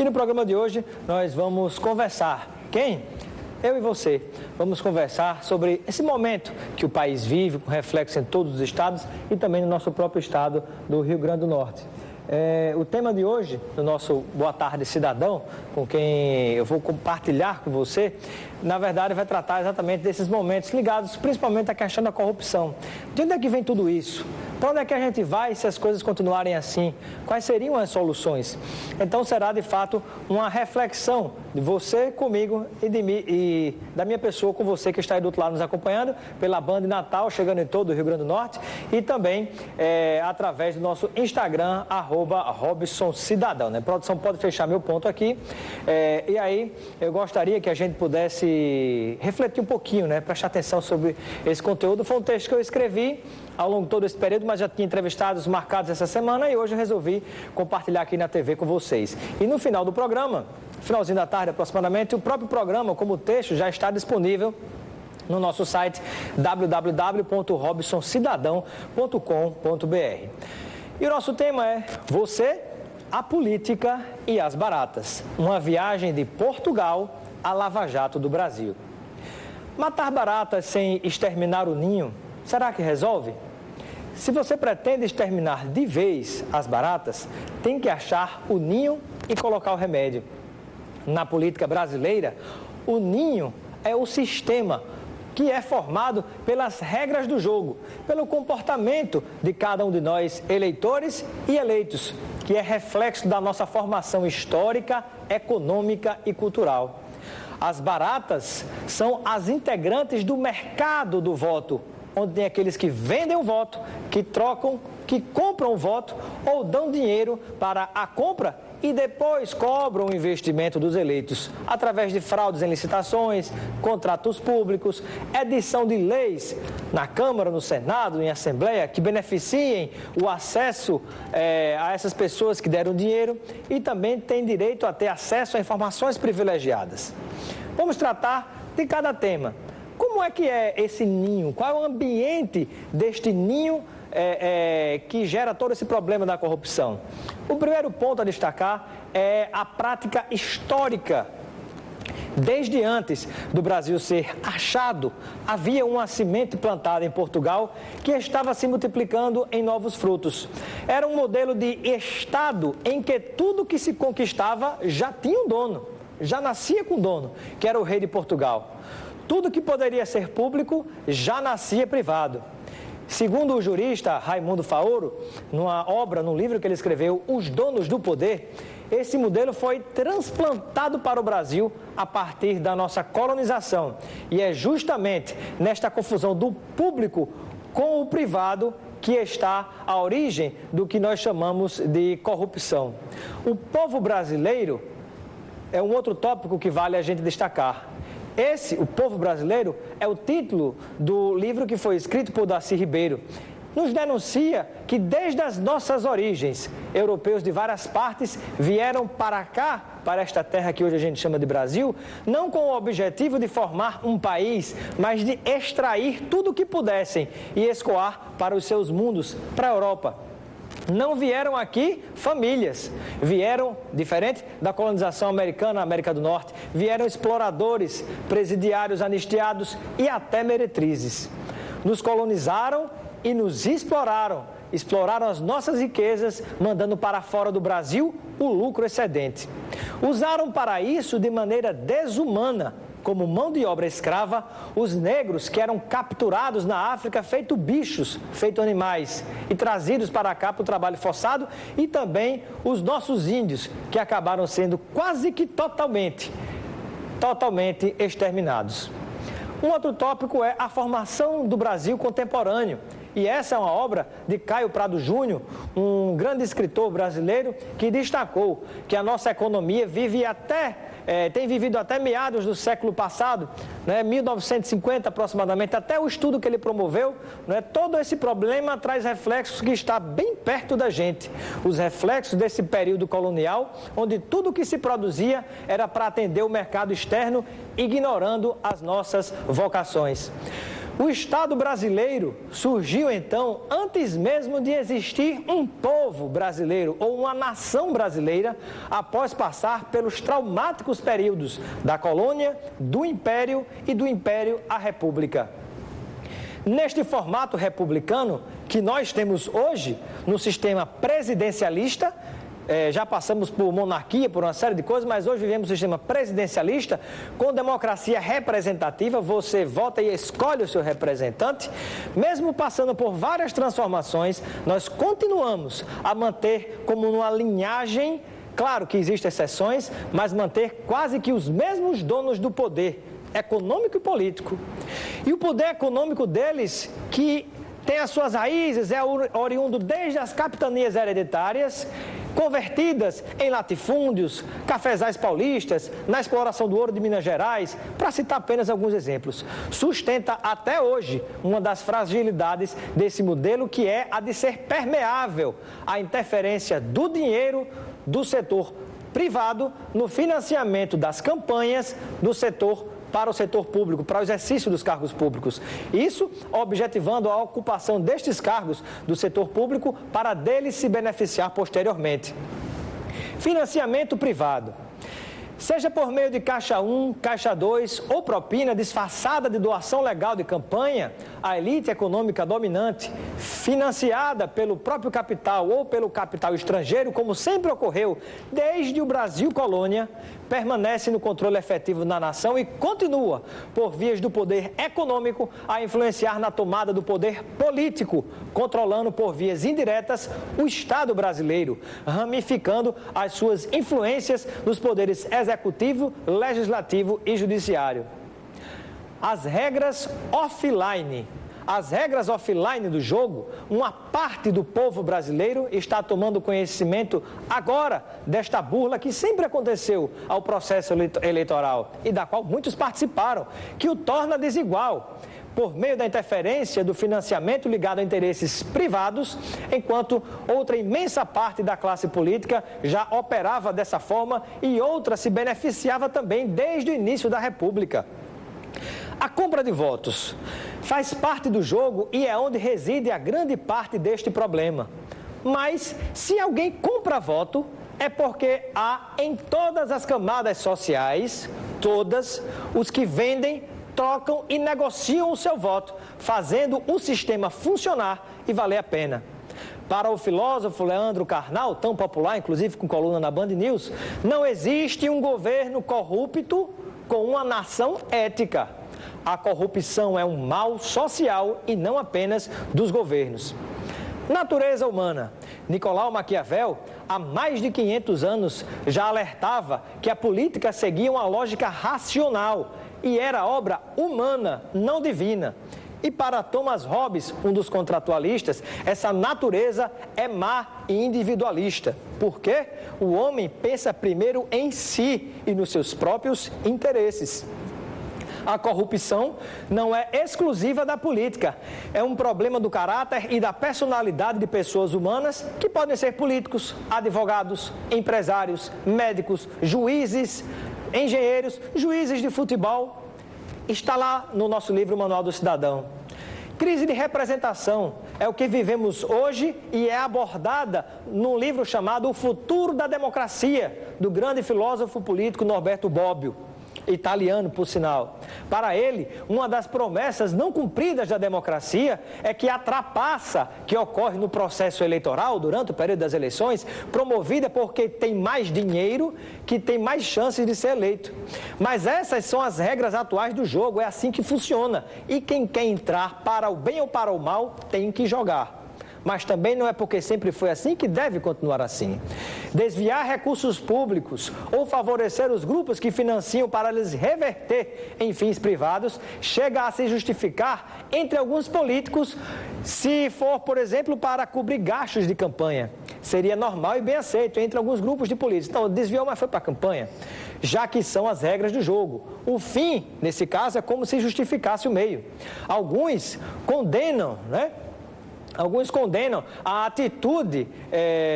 E no programa de hoje nós vamos conversar. Quem? Eu e você. Vamos conversar sobre esse momento que o país vive, com reflexo em todos os estados e também no nosso próprio estado do Rio Grande do Norte. O tema de hoje, do nosso Boa Tarde Cidadão, com quem eu vou compartilhar com você, na verdade vai tratar exatamente desses momentos ligados principalmente à questão da corrupção. De onde é que vem tudo isso? Para onde é que a gente vai se as coisas continuarem assim? Quais seriam as soluções? Então será de fato uma reflexão de você comigo e de mim, e da minha pessoa com você que está aí do outro lado nos acompanhando pela Band Natal, chegando em todo o Rio Grande do Norte e também através do nosso Instagram, @RobsonCidadão, né? A produção pode fechar meu ponto aqui. E aí eu gostaria que a gente pudesse refletir um pouquinho, né? Prestar atenção sobre esse conteúdo. Foi um texto que eu escrevi ao longo de todo esse período, mas já tinha entrevistados marcados essa semana e hoje eu resolvi compartilhar aqui na TV com vocês. E no final do programa, finalzinho da tarde aproximadamente, o próprio programa, como texto, já está disponível no nosso site www.robsoncidadão.com.br. E o nosso tema é Você, a Política e as Baratas. Uma viagem de Portugal a Lava Jato do Brasil. Matar baratas sem exterminar o ninho, será que resolve? Se você pretende exterminar de vez as baratas, tem que achar o ninho e colocar o remédio. Na política brasileira, o ninho é o sistema que é formado pelas regras do jogo, pelo comportamento de cada um de nós, eleitores e eleitos, que é reflexo da nossa formação histórica, econômica e cultural. As baratas são as integrantes do mercado do voto, onde tem aqueles que vendem o voto, que trocam, que compram o voto ou dão dinheiro para a compra e depois cobram o investimento dos eleitos, através de fraudes em licitações, contratos públicos, edição de leis na Câmara, no Senado, em Assembleia, que beneficiem o acesso a essas pessoas que deram dinheiro e também têm direito a ter acesso a informações privilegiadas. Vamos tratar de cada tema. Como é que é esse ninho? Qual é o ambiente deste ninho que gera todo esse problema da corrupção? O primeiro ponto a destacar é a prática histórica. Desde antes do Brasil ser achado, havia uma semente plantada em Portugal que estava se multiplicando em novos frutos. Era um modelo de Estado em que tudo que se conquistava já tinha um dono, já nascia com um dono, que era o rei de Portugal. Tudo que poderia ser público já nascia privado. Segundo o jurista Raimundo Faoro, num livro que ele escreveu, Os Donos do Poder, esse modelo foi transplantado para o Brasil a partir da nossa colonização. E é justamente nesta confusão do público com o privado que está a origem do que nós chamamos de corrupção. O povo brasileiro é um outro tópico que vale a gente destacar. O povo brasileiro, é o título do livro que foi escrito por Darcy Ribeiro. Nos denuncia que desde as nossas origens, europeus de várias partes vieram para cá, para esta terra que hoje a gente chama de Brasil, não com o objetivo de formar um país, mas de extrair tudo o que pudessem e escoar para os seus mundos, para a Europa. Não vieram aqui famílias, vieram, diferente da colonização americana na América do Norte, vieram exploradores, presidiários anistiados e até meretrizes. Nos colonizaram e nos exploraram as nossas riquezas, mandando para fora do Brasil o lucro excedente. Usaram para isso de maneira desumana, como mão de obra escrava, os negros que eram capturados na África feito bichos, feito animais, e trazidos para cá para o trabalho forçado, e também os nossos índios, que acabaram sendo quase que totalmente exterminados. Um outro tópico é a formação do Brasil contemporâneo. E essa é uma obra de Caio Prado Júnior, um grande escritor brasileiro que destacou que a nossa economia tem vivido até meados do século passado, 1950 aproximadamente, até o estudo que ele promoveu, todo esse problema traz reflexos que está bem perto da gente. Os reflexos desse período colonial, onde tudo que se produzia era para atender o mercado externo, ignorando as nossas vocações. O Estado brasileiro surgiu, então, antes mesmo de existir um povo brasileiro ou uma nação brasileira, após passar pelos traumáticos períodos da colônia, do Império e do Império à República. Neste formato republicano que nós temos hoje, no sistema presidencialista, já passamos por monarquia, por uma série de coisas, mas hoje vivemos um sistema presidencialista com democracia representativa, você vota e escolhe o seu representante. Mesmo passando por várias transformações, nós continuamos a manter como uma linhagem, claro que existem exceções, mas manter quase que os mesmos donos do poder econômico e político. E o poder econômico deles, que tem as suas raízes, é oriundo desde as capitanias hereditárias, convertidas em latifúndios, cafezais paulistas, na exploração do ouro de Minas Gerais, para citar apenas alguns exemplos. Sustenta até hoje uma das fragilidades desse modelo, que é a de ser permeável à interferência do dinheiro do setor privado no financiamento das campanhas do setor para o setor público, para o exercício dos cargos públicos. Isso objetivando a ocupação destes cargos do setor público para deles se beneficiar posteriormente. Financiamento privado. Seja por meio de Caixa 1, Caixa 2 ou propina disfarçada de doação legal de campanha, a elite econômica dominante, financiada pelo próprio capital ou pelo capital estrangeiro, como sempre ocorreu desde o Brasil colônia, permanece no controle efetivo da nação e continua, por vias do poder econômico, a influenciar na tomada do poder político, controlando por vias indiretas o Estado brasileiro, ramificando as suas influências nos poderes executivo, legislativo e judiciário. As regras offline. As regras offline do jogo, uma parte do povo brasileiro está tomando conhecimento agora desta burla que sempre aconteceu ao processo eleitoral e da qual muitos participaram, que o torna desigual, por meio da interferência do financiamento ligado a interesses privados, enquanto outra imensa parte da classe política já operava dessa forma e outra se beneficiava também desde o início da República. A compra de votos faz parte do jogo e é onde reside a grande parte deste problema. Mas, se alguém compra voto, é porque há em todas as camadas sociais, todas, os que vendem, trocam e negociam o seu voto, fazendo o sistema funcionar e valer a pena. Para o filósofo Leandro Carnal, tão popular, inclusive com coluna na Band News, não existe um governo corrupto com uma nação ética. A corrupção é um mal social e não apenas dos governos. Natureza humana. Nicolau Maquiavel, há mais de 500 anos, já alertava que a política seguia uma lógica racional e era obra humana, não divina. E para Thomas Hobbes, um dos contratualistas, essa natureza é má e individualista. Por quê? O homem pensa primeiro em si e nos seus próprios interesses. A corrupção não é exclusiva da política, é um problema do caráter e da personalidade de pessoas humanas que podem ser políticos, advogados, empresários, médicos, juízes, engenheiros, juízes de futebol. Está lá no nosso livro Manual do Cidadão. Crise de representação é o que vivemos hoje e é abordada num livro chamado O Futuro da Democracia, do grande filósofo político Norberto Bobbio, italiano, por sinal. Para ele, uma das promessas não cumpridas da democracia é que a trapaça que ocorre no processo eleitoral durante o período das eleições, promovida porque tem mais dinheiro, que tem mais chances de ser eleito. Mas essas são as regras atuais do jogo, é assim que funciona. E quem quer entrar para o bem ou para o mal, tem que jogar. Mas também não é porque sempre foi assim que deve continuar assim. Desviar recursos públicos ou favorecer os grupos que financiam para lhes reverter em fins privados chega a se justificar entre alguns políticos se for, por exemplo, para cobrir gastos de campanha. Seria normal e bem aceito entre alguns grupos de políticos. Então, desviou, mas foi para a campanha, já que são as regras do jogo. O fim, nesse caso, é como se justificasse o meio. Alguns condenam, Alguns condenam a atitude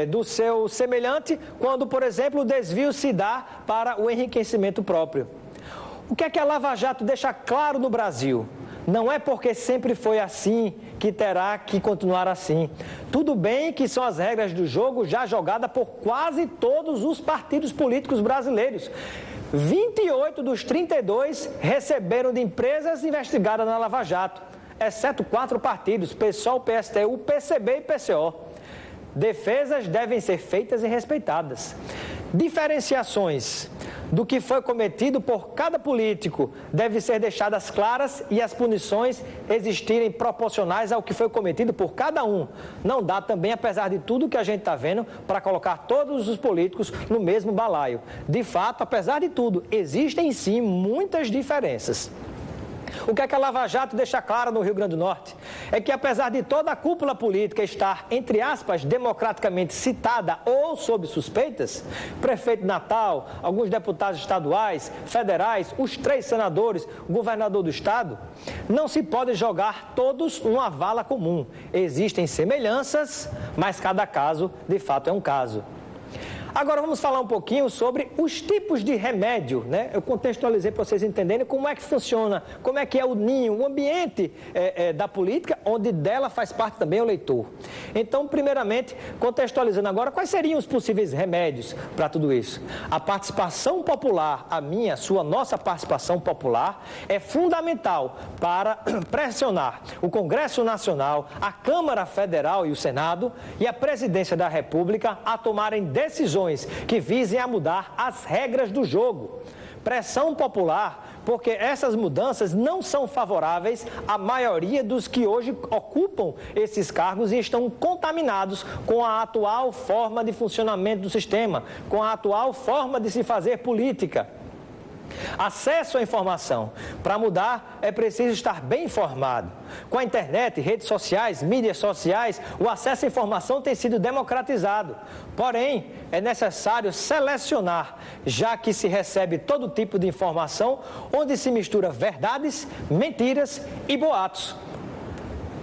do seu semelhante quando, por exemplo, o desvio se dá para o enriquecimento próprio. O que é que a Lava Jato deixa claro no Brasil? Não é porque sempre foi assim que terá que continuar assim. Tudo bem que são as regras do jogo já jogadas por quase todos os partidos políticos brasileiros. 28 dos 32 receberam de empresas investigadas na Lava Jato, exceto 4 partidos, PSOL, PSTU, PCB e PCO. Defesas devem ser feitas e respeitadas. Diferenciações do que foi cometido por cada político devem ser deixadas claras e as punições existirem proporcionais ao que foi cometido por cada um. Não dá também, apesar de tudo que a gente está vendo, para colocar todos os políticos no mesmo balaio. De fato, apesar de tudo, existem sim muitas diferenças. O que é que a Lava Jato deixa claro no Rio Grande do Norte? É que apesar de toda a cúpula política estar, entre aspas, democraticamente citada ou sob suspeitas, prefeito de Natal, alguns deputados estaduais, federais, os 3 senadores, o governador do estado, não se pode jogar todos numa vala comum. Existem semelhanças, mas cada caso, de fato, é um caso. Agora vamos falar um pouquinho sobre os tipos de remédio, né? Eu contextualizei para vocês entenderem como é que funciona, como é que é o ninho, o ambiente da política, onde dela faz parte também o eleitor. Então, primeiramente, contextualizando agora, quais seriam os possíveis remédios para tudo isso? A participação popular, a minha, a sua, nossa participação popular, é fundamental para pressionar o Congresso Nacional, a Câmara Federal e o Senado e a Presidência da República a tomarem decisões que visem a mudar as regras do jogo. Pressão popular, porque essas mudanças não são favoráveis à maioria dos que hoje ocupam esses cargos e estão contaminados com a atual forma de funcionamento do sistema, com a atual forma de se fazer política. Acesso à informação. Para mudar, é preciso estar bem informado. Com a internet, redes sociais, mídias sociais, o acesso à informação tem sido democratizado. Porém, é necessário selecionar, já que se recebe todo tipo de informação, onde se mistura verdades, mentiras e boatos.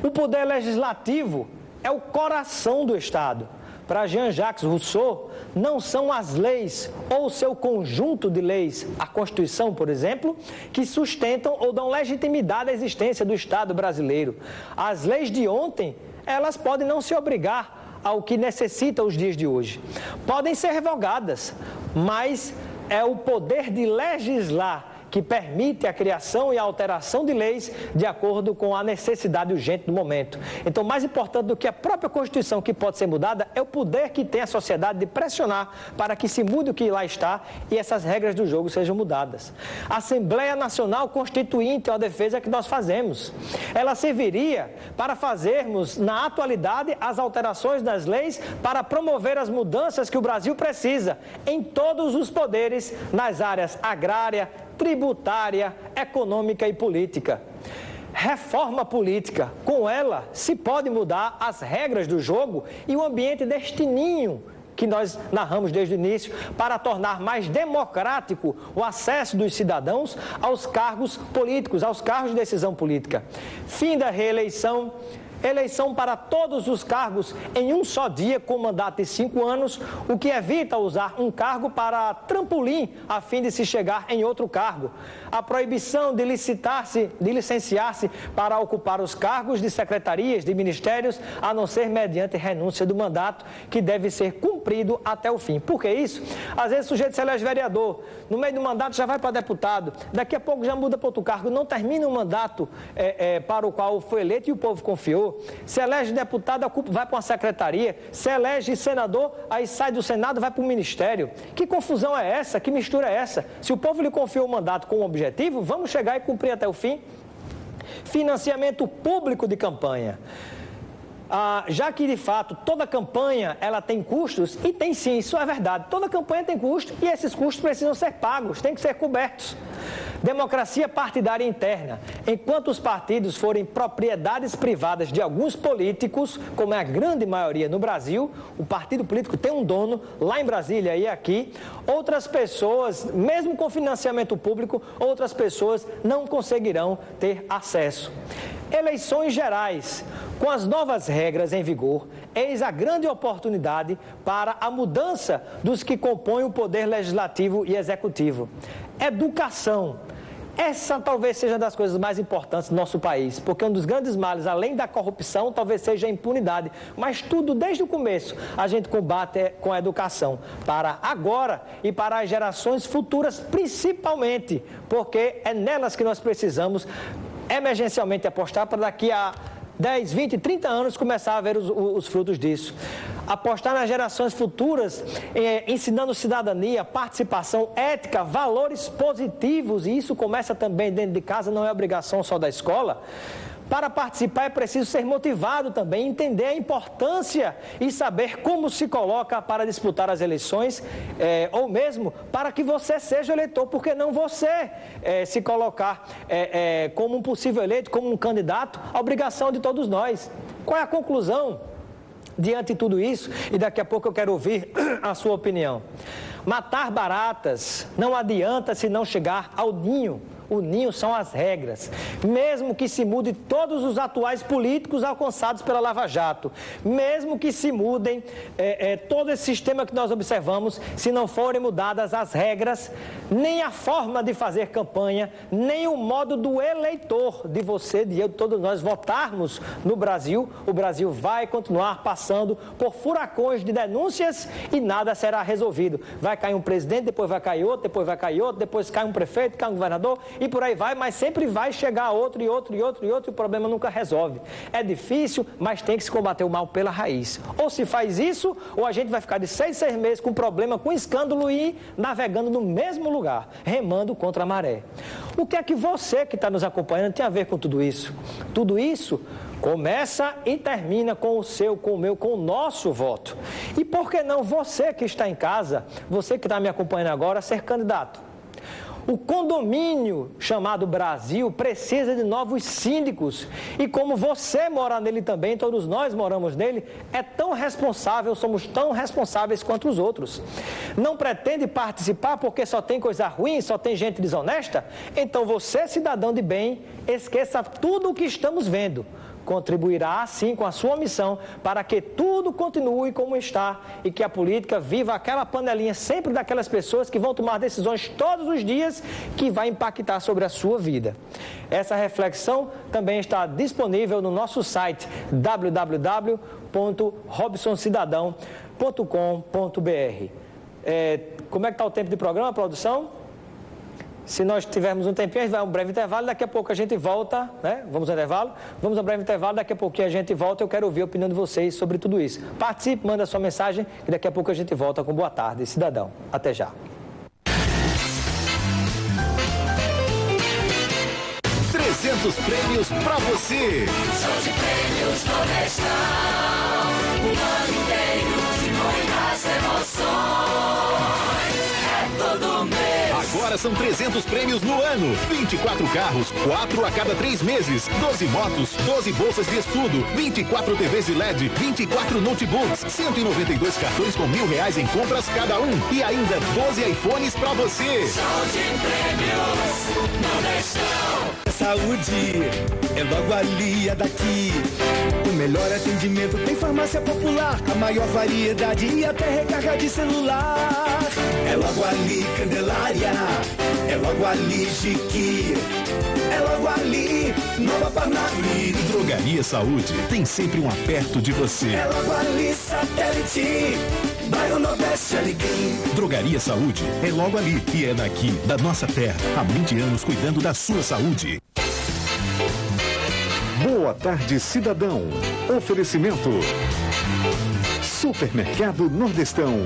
O poder legislativo é o coração do Estado. Para Jean-Jacques Rousseau, não são as leis ou seu conjunto de leis, a Constituição, por exemplo, que sustentam ou dão legitimidade à existência do Estado brasileiro. As leis de ontem, elas podem não se obrigar ao que necessita os dias de hoje. Podem ser revogadas, mas é o poder de legislar que permite a criação e a alteração de leis de acordo com a necessidade urgente do momento. Então, mais importante do que a própria Constituição que pode ser mudada é o poder que tem a sociedade de pressionar para que se mude o que lá está e essas regras do jogo sejam mudadas. A Assembleia Nacional Constituinte é uma defesa que nós fazemos. Ela serviria para fazermos, na atualidade, as alterações das leis para promover as mudanças que o Brasil precisa em todos os poderes, nas áreas agrária, tributária, econômica e política. Reforma política. Com ela, se pode mudar as regras do jogo e o ambiente deste ninho que nós narramos desde o início, para tornar mais democrático o acesso dos cidadãos aos cargos políticos, aos cargos de decisão política. Fim da reeleição. Eleição para todos os cargos em um só dia, com mandato de 5 anos, o que evita usar um cargo para trampolim a fim de se chegar em outro cargo. A proibição de licenciar-se para ocupar os cargos de secretarias, de ministérios, a não ser mediante renúncia do mandato, que deve ser cumprido até o fim. Por que isso? Às vezes o sujeito se elege vereador, no meio do mandato já vai para deputado, daqui a pouco já muda para outro cargo, não termina o mandato para o qual foi eleito e o povo confiou. Se elege deputado, vai para uma secretaria. Se elege senador, aí sai do Senado, vai para o ministério. Que confusão é essa? Que mistura é essa? Se o povo lhe confiou o mandato com um objetivo, vamos chegar e cumprir até o fim. Financiamento público de campanha. Já que, de fato, toda campanha ela tem custos, e tem sim, isso é verdade. Toda campanha tem custo e esses custos precisam ser pagos, têm que ser cobertos. Democracia partidária interna. Enquanto os partidos forem propriedades privadas de alguns políticos, como é a grande maioria no Brasil, o partido político tem um dono, lá em Brasília e aqui, outras pessoas, mesmo com financiamento público, outras pessoas não conseguirão ter acesso. Eleições gerais. Com as novas regras em vigor, eis a grande oportunidade para a mudança dos que compõem o poder legislativo e executivo. Educação. Essa talvez seja uma das coisas mais importantes do nosso país, porque um dos grandes males, além da corrupção, talvez seja a impunidade. Mas tudo, desde o começo, a gente combate com a educação, para agora e para as gerações futuras, principalmente, porque é nelas que nós precisamos emergencialmente apostar para daqui a 10, 20, 30 anos começar a ver os frutos disso. Apostar nas gerações futuras, ensinando cidadania, participação, ética, valores positivos, e isso começa também dentro de casa, não é obrigação só da escola. Para participar é preciso ser motivado também, entender a importância e saber como se coloca para disputar as eleições, ou mesmo para que você seja eleitor, porque não você se colocar como um possível eleito, como um candidato, a obrigação de todos nós. Qual é a conclusão diante de tudo isso? E daqui a pouco eu quero ouvir a sua opinião. Matar baratas não adianta se não chegar ao ninho. O ninho são as regras. Mesmo que se mude todos os atuais políticos alcançados pela Lava Jato, mesmo que se mudem todo esse sistema que nós observamos, se não forem mudadas as regras, nem a forma de fazer campanha, nem o modo do eleitor, de você, de eu, de todos nós votarmos no Brasil, o Brasil vai continuar passando por furacões de denúncias e nada será resolvido. Vai cair um presidente, depois vai cair outro, depois vai cair outro, depois cai um prefeito, cai um governador, e por aí vai, mas sempre vai chegar outro e outro e outro e outro, e o problema nunca resolve. É difícil, mas tem que se combater o mal pela raiz. Ou se faz isso, ou a gente vai ficar de 6 meses com problema, com escândalo e navegando no mesmo lugar, remando contra a maré. O que é que você que está nos acompanhando tem a ver com tudo isso? Tudo isso começa e termina com o seu, com o meu, com o nosso voto. E por que não você que está em casa, você que está me acompanhando agora, ser candidato? O condomínio chamado Brasil precisa de novos síndicos. E como você mora nele também, todos nós moramos nele, é tão responsável, somos tão responsáveis quanto os outros. Não pretende participar porque só tem coisa ruim, só tem gente desonesta? Então você, cidadão de bem, esqueça tudo o que estamos vendo. Contribuirá, assim, com a sua missão para que tudo continue como está e que a política viva aquela panelinha sempre daquelas pessoas que vão tomar decisões todos os dias que vai impactar sobre a sua vida. Essa reflexão também está disponível no nosso site www.robsoncidadão.com.br. Como é que está o tempo de programa, produção? Se nós tivermos um tempinho, a gente vai a um breve intervalo, daqui a pouco a gente volta, né? Vamos ao intervalo? Vamos a um breve intervalo, daqui a pouquinho a gente volta, eu quero ouvir a opinião de vocês sobre tudo isso. Participe, manda sua mensagem e daqui a pouco a gente volta com Boa Tarde, Cidadão. Até já. 300 prêmios pra você. Show de prêmios Nordestão, o ano inteiro de muitas emoções. É todo mês. Agora são 300 prêmios no ano. 24 carros, 4 a cada 3 meses. 12 motos, 12 bolsas de estudo, 24 TVs de LED, 24 notebooks, 192 cartões com R$1.000 em compras cada um. E ainda 12 iPhones pra você. Show de prêmios Nordestão. Saúde é logo ali, é daqui. O melhor atendimento tem farmácia popular, a maior variedade e até recarga de celular. É logo ali, Candelária. É logo ali, Jiqui. É logo ali, Nova Parnamirim. Drogaria Saúde tem sempre um aperto de você. É logo ali, Satélite. Bairro Nordeste, Alecrim. Drogaria Saúde é logo ali e é daqui, da nossa terra. Há 20 anos cuidando da sua saúde. Boa Tarde, Cidadão. Oferecimento: Supermercado Nordestão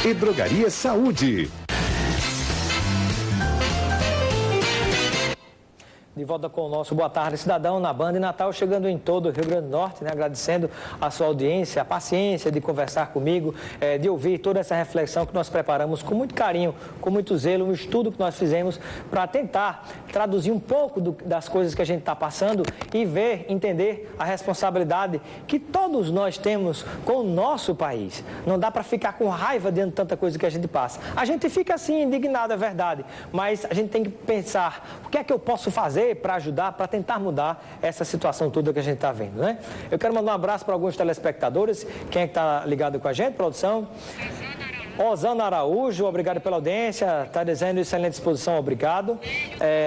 e Drogaria Saúde. De volta com o nosso Boa Tarde, Cidadão, na Band Natal, chegando em todo o Rio Grande do Norte, né? Agradecendo a sua audiência, a paciência de conversar comigo, de ouvir toda essa reflexão que nós preparamos com muito carinho, com muito zelo, um estudo que nós fizemos para tentar traduzir um pouco das coisas que a gente está passando e ver, entender a responsabilidade que todos nós temos com o nosso país. Não dá para ficar com raiva diante de tanta coisa que a gente passa. A gente fica assim, indignado, é verdade, mas a gente tem que pensar, o que é que eu posso fazer para ajudar, para tentar mudar essa situação toda que a gente está vendo, né? Eu quero mandar um abraço para alguns telespectadores. Quem é que está ligado com a gente, produção? Osana Araújo, obrigado pela audiência, está dizendo excelente disposição, obrigado.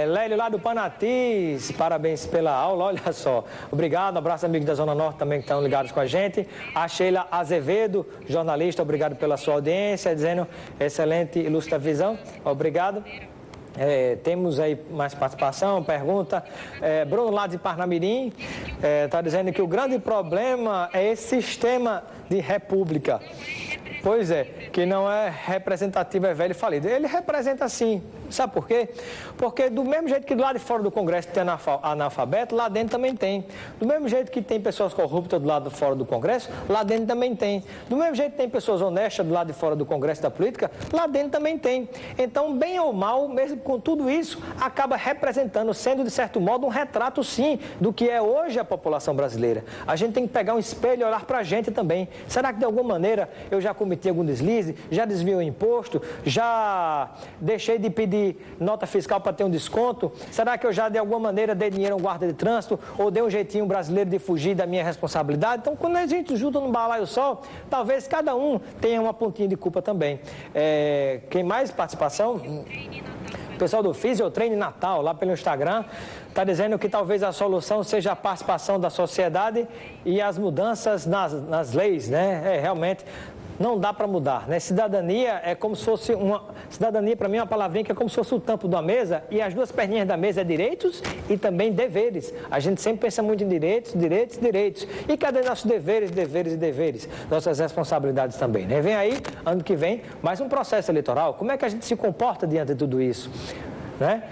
Lélio lá do Panatis, parabéns pela aula, olha só. Obrigado, abraço amigos da Zona Norte também que estão ligados com a gente. A Sheila Azevedo, jornalista, obrigado pela sua audiência, dizendo excelente e lúcida visão, obrigado. Temos aí mais participação, pergunta. Bruno lá de Parnamirim está dizendo que o grande problema é esse sistema de república. Pois é, que não é representativo, é velho e falido. Ele representa sim. Sabe por quê? Porque do mesmo jeito que do lado de fora do Congresso tem analfabeto, lá dentro também tem. Do mesmo jeito que tem pessoas corruptas do lado de fora do Congresso, lá dentro também tem. Do mesmo jeito que tem pessoas honestas do lado de fora do Congresso da política, lá dentro também tem. Então, bem ou mal, mesmo com tudo isso, acaba representando, sendo de certo modo um retrato sim do que é hoje a população brasileira. A gente tem que pegar um espelho e olhar pra gente também. Será que de alguma maneira eu já cometi algum deslize, já desviou o imposto, já deixei de pedir nota fiscal para ter um desconto? Será que eu já de alguma maneira dei dinheiro a um guarda de trânsito ou dei um jeitinho brasileiro de fugir da minha responsabilidade? Então, quando a gente junta no balaio só, talvez cada um tenha uma pontinha de culpa também. Quem mais participação? O pessoal do Fisiotreine Natal, lá pelo Instagram, está dizendo que talvez a solução seja a participação da sociedade e as mudanças nas leis, né? Realmente não dá para mudar, né? Cidadania é como se fosse cidadania, para mim, é uma palavrinha que é como se fosse o tampo de uma mesa e as duas perninhas da mesa é direitos e também deveres. A gente sempre pensa muito em direitos, direitos, direitos. E cadê nossos deveres, deveres e deveres? Nossas responsabilidades também, né? Vem aí, ano que vem, mais um processo eleitoral. Como é que a gente se comporta diante de tudo isso? Né?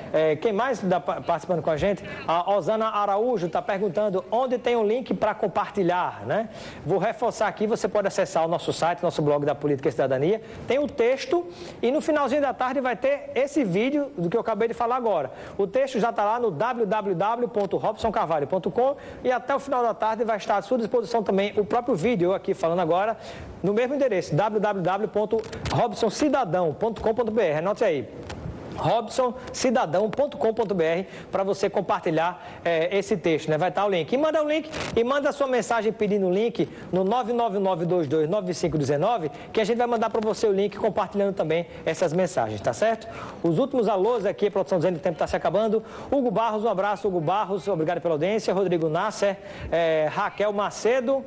Quem mais está participando com a gente? A Osana Araújo está perguntando onde tem um link para compartilhar, né? Vou reforçar aqui, você pode acessar o nosso site, nosso blog da Política e Cidadania, tem o texto e no finalzinho da tarde vai ter esse vídeo do que eu acabei de falar agora. O texto já está lá no www.robsoncarvalho.com e até o final da tarde vai estar à sua disposição também o próprio vídeo, eu aqui falando agora, no mesmo endereço, www.robsoncidadão.com.br, anote aí. robsoncidadão.com.br para você compartilhar esse texto, né? Vai estar o link. E manda o link e manda a sua mensagem pedindo o link no 999229519 que a gente vai mandar para você o link compartilhando também essas mensagens, tá certo? Os últimos alôs aqui, a produção dizendo que o tempo está se acabando. Hugo Barros, um abraço, Hugo Barros, obrigado pela audiência. Rodrigo Nasser, Raquel Macedo,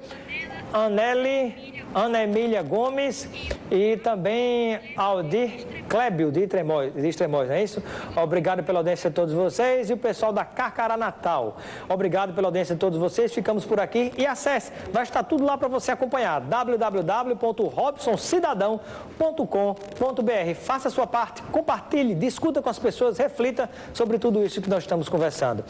Ana Emília Gomes e também Aldir Clébio de Extremoz, não é isso? Obrigado pela audiência de todos vocês e o pessoal da Carcará Natal. Obrigado pela audiência de todos vocês, ficamos por aqui e acesse, vai estar tudo lá para você acompanhar, www.robsoncidadão.com.br. Faça a sua parte, compartilhe, discuta com as pessoas, reflita sobre tudo isso que nós estamos conversando.